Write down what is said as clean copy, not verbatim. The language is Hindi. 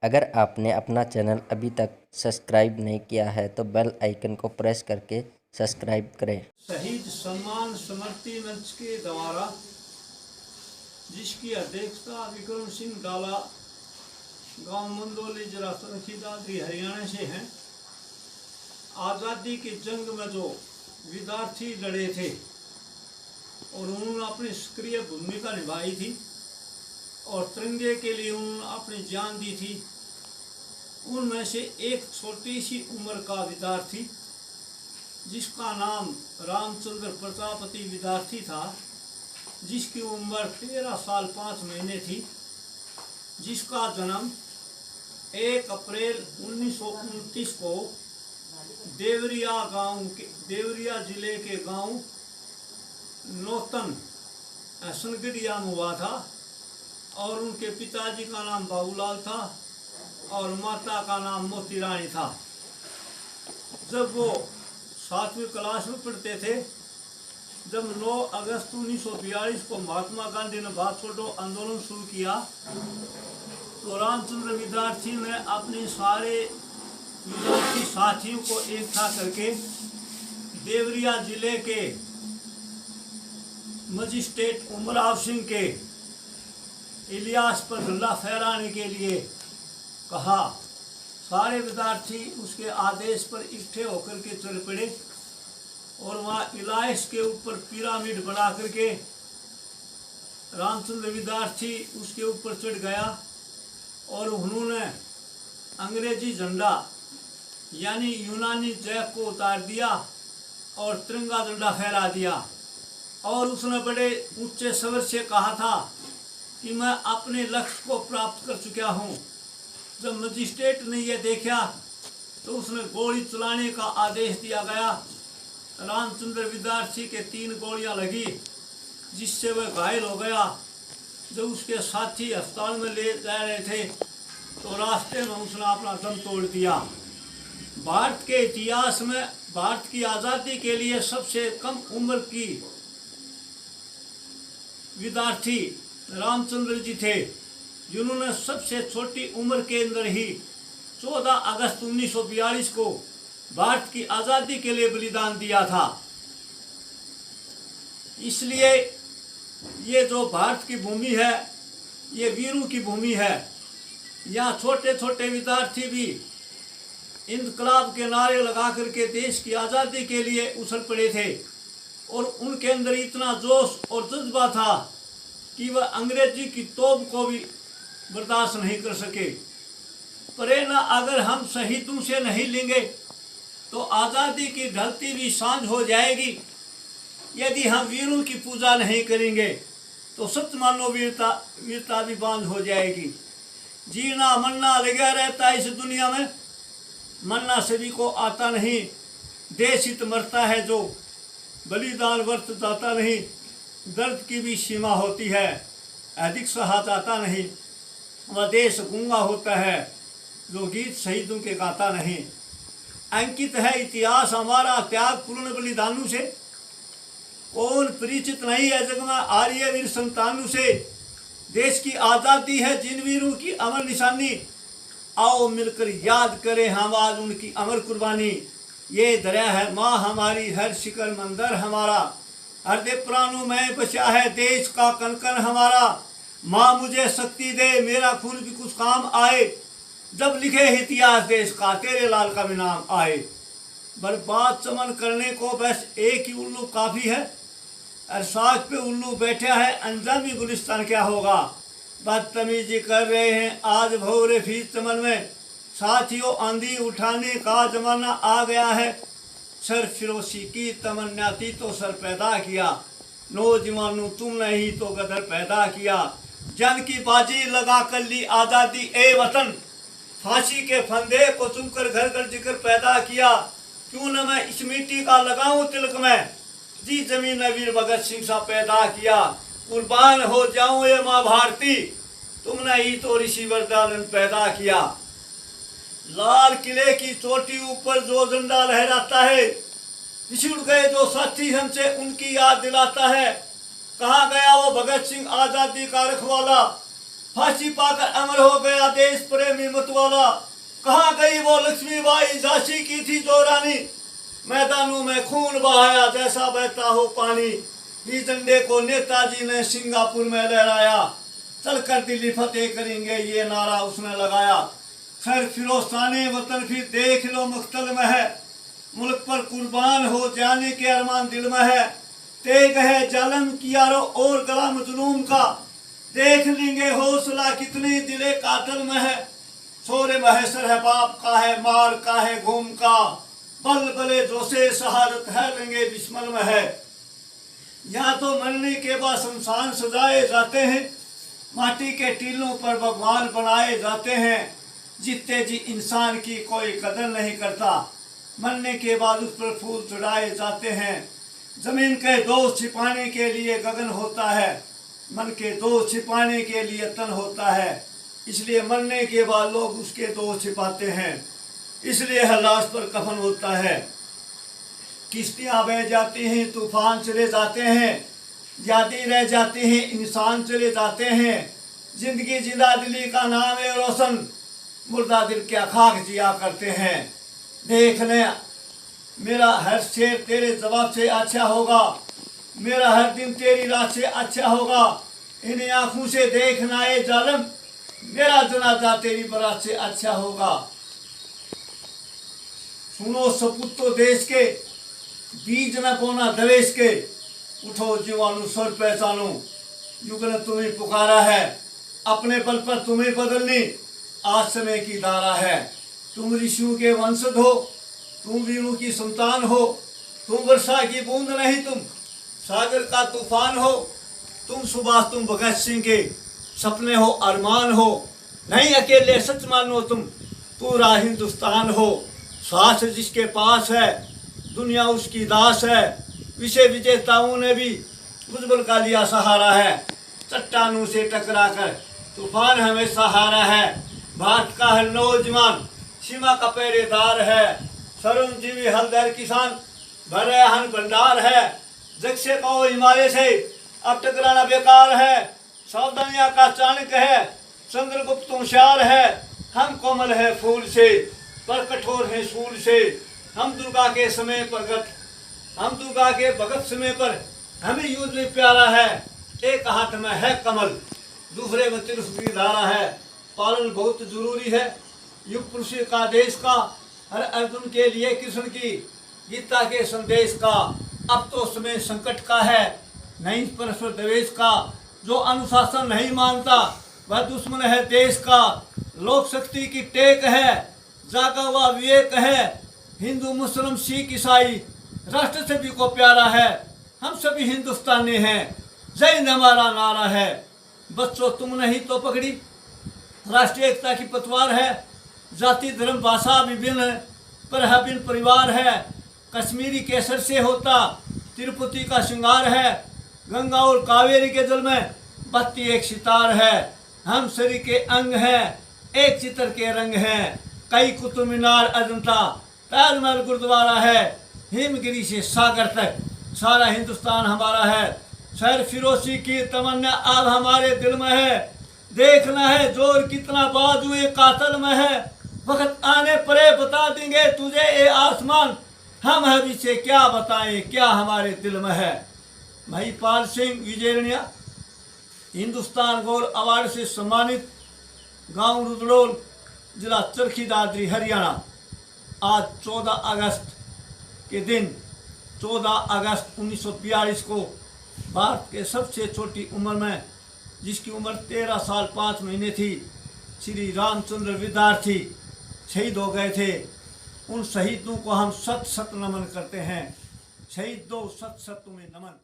अगर आपने अपना चैनल अभी तक सब्सक्राइब नहीं किया है तो बेल आइकन को प्रेस करके सब्सक्राइब करें। शहीद सम्मान स्मृति मंच के द्वारा जिसकी अध्यक्षता विक्रम सिंह डाला गांव मंदोली जिला दादरी हरियाणा से हैं। आज़ादी की जंग में जो विद्यार्थी लड़े थे और उन्होंने अपनी सक्रिय भूमिका निभाई थी और तिरंगे के लिए उन्होंने अपनी जान दी थी, उनमें से एक छोटी सी उम्र का विद्यार्थी जिसका नाम रामचंद्र प्रजापति विद्यार्थी था, जिसकी उम्र 13 साल 5 महीने थी, जिसका जन्म 1 अप्रैल 1929 को देवरिया जिले के गांव नौतन सनगढ़िया में हुआ था और उनके पिताजी का नाम बाबूलाल था और माता का नाम मोती रानी था। जब वो 7वीं क्लास में पढ़ते थे, जब 9 अगस्त 1942 को महात्मा गांधी ने भारत छोड़ो आंदोलन शुरू किया तो रामचंद्र विद्यार्थी ने अपने सारे विद्यार्थी साथियों को इकट्ठा करके देवरिया जिले के मजिस्ट्रेट उमराव सिंह के इलियास पर झंडा फहराने के लिए कहा। सारे विद्यार्थी उसके आदेश पर इकट्ठे होकर के चल पड़े और वहाँ इलायस के ऊपर पिरामिड बना करके रामचंद्र विद्यार्थी उसके ऊपर चढ़ गया और उन्होंने अंग्रेजी झंडा यानी यूनानी जैक को उतार दिया और तिरंगा झंडा फहरा दिया और उसने बड़े ऊंचे स्वर से कहा था कि मैं अपने लक्ष्य को प्राप्त कर चुका हूँ। जब मजिस्ट्रेट ने यह देखा तो उसने गोली चलाने का आदेश दिया गया। रामचंद्र विद्यार्थी के 3 गोलियां लगी जिससे वह घायल हो गया। जब उसके साथी अस्पताल में ले जा रहे थे तो रास्ते में उसने अपना दम तोड़ दिया। भारत के इतिहास में भारत की आज़ादी के लिए सबसे कम उम्र की विद्यार्थी रामचंद्र जी थे, जिन्होंने सबसे छोटी उम्र के अंदर ही 14 अगस्त 1942 को भारत की आज़ादी के लिए बलिदान दिया था। इसलिए ये जो भारत की भूमि है ये वीरों की भूमि है। यहाँ छोटे छोटे विद्यार्थी भी इनकलाब के नारे लगा करके देश की आज़ादी के लिए उछल पड़े थे और उनके अंदर इतना जोश और जज्बा था कि वह अंग्रेजी की तोप को भी बर्दाश्त नहीं कर सके। प्रेरणा अगर हम शहीदों से नहीं लेंगे तो आज़ादी की ढलती भी सांझ हो जाएगी। यदि हम वीरों की पूजा नहीं करेंगे तो सत्य मानो वीरता भी बांझ हो जाएगी। जीना मरना लगा रहता है इस दुनिया में, मरना सभी को आता नहीं। देश हित मरता है जो, बलिदान व्यर्थ जाता नहीं। दर्द की भी सीमा होती है, अधिक सहा जाता नहीं। वह देश गूंगा होता है जो गीत शहीदों के गाता नहीं। अंकित है इतिहास हमारा त्याग पूर्ण बलिदानों से, कौन परिचित नहीं है जग में आर्य वीर संतानों से। देश की आज़ादी है जिन वीरों की अमर निशानी, आओ मिलकर याद करें हम आज उनकी अमर कुर्बानी। ये दरिया है माँ हमारी, हर शिकर मंदिर हमारा, हृदय प्राणों में बचा है देश का कण कण हमारा। माँ मुझे शक्ति दे, मेरा खून भी कुछ काम आए, जब लिखे इतिहास देश का तेरे लाल का भी नाम आए। बर्बाद चमन करने को बस एक ही उल्लू काफ़ी है, अरसाज पे उल्लू बैठा है, अंजामी गुलिस्तान क्या होगा। बदतमीजी कर रहे हैं आज भौरे फीस चमन में, साथियों आंधी उठाने का जमाना आ गया है। सर फिरोशी की तमन्ना थी तो सर पैदा किया, नौजवानों तुमने ही तो गदर पैदा किया। जंग की बाजी लगा कर ली आज़ादी ए वतन, फांसी के फंदे को चुमकर घर घर जिक्र पैदा किया। क्यों न मैं इस मिट्टी का लगाऊं तिलक में, जी जमीन वीर भगत सिंह सा पैदा किया। कुर्बान हो जाऊं ये माँ भारती, तुमने ही तो ऋषि वरदान पैदा किया। लाल किले की चोटी ऊपर जो झंडा लहराता है, पिछड़ गए जो साथी हमसे उनकी याद दिलाता है। कहाँ गया वो भगत सिंह आज़ादी का रखवाला, फांसी पाकर अमर हो गया देश प्रेमी मतवाला। कहाँ गई वो लक्ष्मीबाई झांसी की थी जो रानी, मैदानों में खून बहाया जैसा बहता हो पानी। इस झंडे को नेताजी ने सिंगापुर में लहराया, चलकर दिल्ली फतेह करेंगे ये नारा उसने लगाया। खैर फिरोस्ताने वतन फिर देख लो मख्तल में है, मुल्क पर कुर्बान हो जाने के अरमान दिल में है। तेग है जालम किया रो और गला मजलूम का, देख लेंगे हौसला कितने दिले कातल में है। सोरे महसर है बाप का है, मार का है घूम का, बल बले जोशे शहादत है लेंगे बिस्मल में है। यहाँ तो मरने के बाद शमशान सजाए जाते हैं, माटी के टीलों पर भगवान बनाए जाते हैं। जीते जी इंसान की कोई कदर नहीं करता, मरने के बाद उस पर फूल चढ़ाए जाते हैं। जमीन के दोष छिपाने के लिए गगन होता है, मन के दोष छिपाने के लिए तन होता है। इसलिए मरने के बाद लोग उसके दोष छिपाते हैं, इसलिए हर लाश पर कफन होता है। किश्तियाँ बह जाती हैं, तूफान चले जाते हैं, यादें रह जाती हैं, इंसान चले जाते हैं। जिंदगी जिंदा दिली का नाम है रोशन, मुर्दा दिल क्या खाक जिया करते हैं। देखने मेरा हर शेर तेरे जवाब से अच्छा होगा, मेरा हर दिन तेरी रात से अच्छा होगा। इन आँखों से देखना ये जालिम, मेरा जनाजा तेरी बरात से अच्छा होगा। सुनो सपूत तो देश के, बीज न बोना दवेश के, उठो जीवाणु स्वर पहचानो। युग ने तुम्हें पुकारा है, अपने बल पर तुम्हें बदलने आज समय की धारा है। तुम ऋषियों के वंशज हो, तुम वीरों की संतान हो, तुम वर्षा की बूंद नहीं, तुम सागर का तूफान हो। तुम सुभाष, तुम भगत सिंह के सपने हो, अरमान हो। नहीं अकेले सच मानो तुम, पूरा हिंदुस्तान हो। श्वास जिसके पास है, दुनिया उसकी दास है। विषय विजेताओं ने भी बुजबल का लिया सहारा है। चट्टानों से टकरा कर तूफान हमें सहारा है। भारत का हर नौजवान सीमा का पहरेदार है। श्रमजीवी हलदर किसान भरे हन भंडार है। जग से कहो हिमालय से अब टकराना बेकार है। सावधानियां का चाणक्य है, चंद्रगुप्त होशियार है। हम कोमल है फूल से, पर कठोर है सूल से। हम दुर्गा के समय प्रगट, हम दुर्गा के भगत समय पर हमें युद्ध में प्यारा है। एक हाथ में है कमल, दूसरे में त्रिशूल की धारा है। पालन बहुत जरूरी है युग पुरुष का देश का, हर अर्जुन के लिए कृष्ण की गीता के संदेश का। अब तो समय संकट का है, नहीं परस्पर द्वेष का। जो अनुशासन नहीं मानता वह दुश्मन है देश का। लोक शक्ति की टेक है, जागा हुआ विवेक है। हिंदू मुस्लिम सिख ईसाई राष्ट्र सभी को प्यारा है। हम सभी हिंदुस्तानी हैं, जय हिंद हमारा नारा है। बच्चों तुम नहीं तो पकड़ी राष्ट्रीय एकता की पतवार है। जाति धर्म भाषा विभिन्न पर अभिन्न परिवार है। कश्मीरी केसर से होता तिरुपति का श्रृंगार है। गंगा और कावेरी के जल में बत्ती एक सितार है। हम शरीर के अंग हैं, एक चित्र के रंग हैं। कई कुतुब मीनार अजंता, ताजमहल गुरुद्वारा है। हिमगिरी से सागर तक सारा हिंदुस्तान हमारा है। सर फिरोजी की तमन्ना अब हमारे दिल में है। देखना है जोर कितना बाजुए कातल में है। वक्त आने परे बता देंगे तुझे ये आसमान। हम अभी से क्या बताएं क्या हमारे दिल में है। महिपाल सिंह विजयरनिया हिंदुस्तान गोल्ड अवार्ड से सम्मानित, गांव रुदड़ोल, जिला चरखी दादरी, हरियाणा। आज 14 अगस्त के दिन 14 अगस्त 1942 को भारत के सबसे छोटी उम्र में, जिसकी उम्र 13 साल 5 महीने थी, श्री रामचंद्र विद्यार्थी शहीद हो गए थे। उन शहीदों को हम सत सत नमन करते हैं। शहीदों सत सत तुम्हें नमन।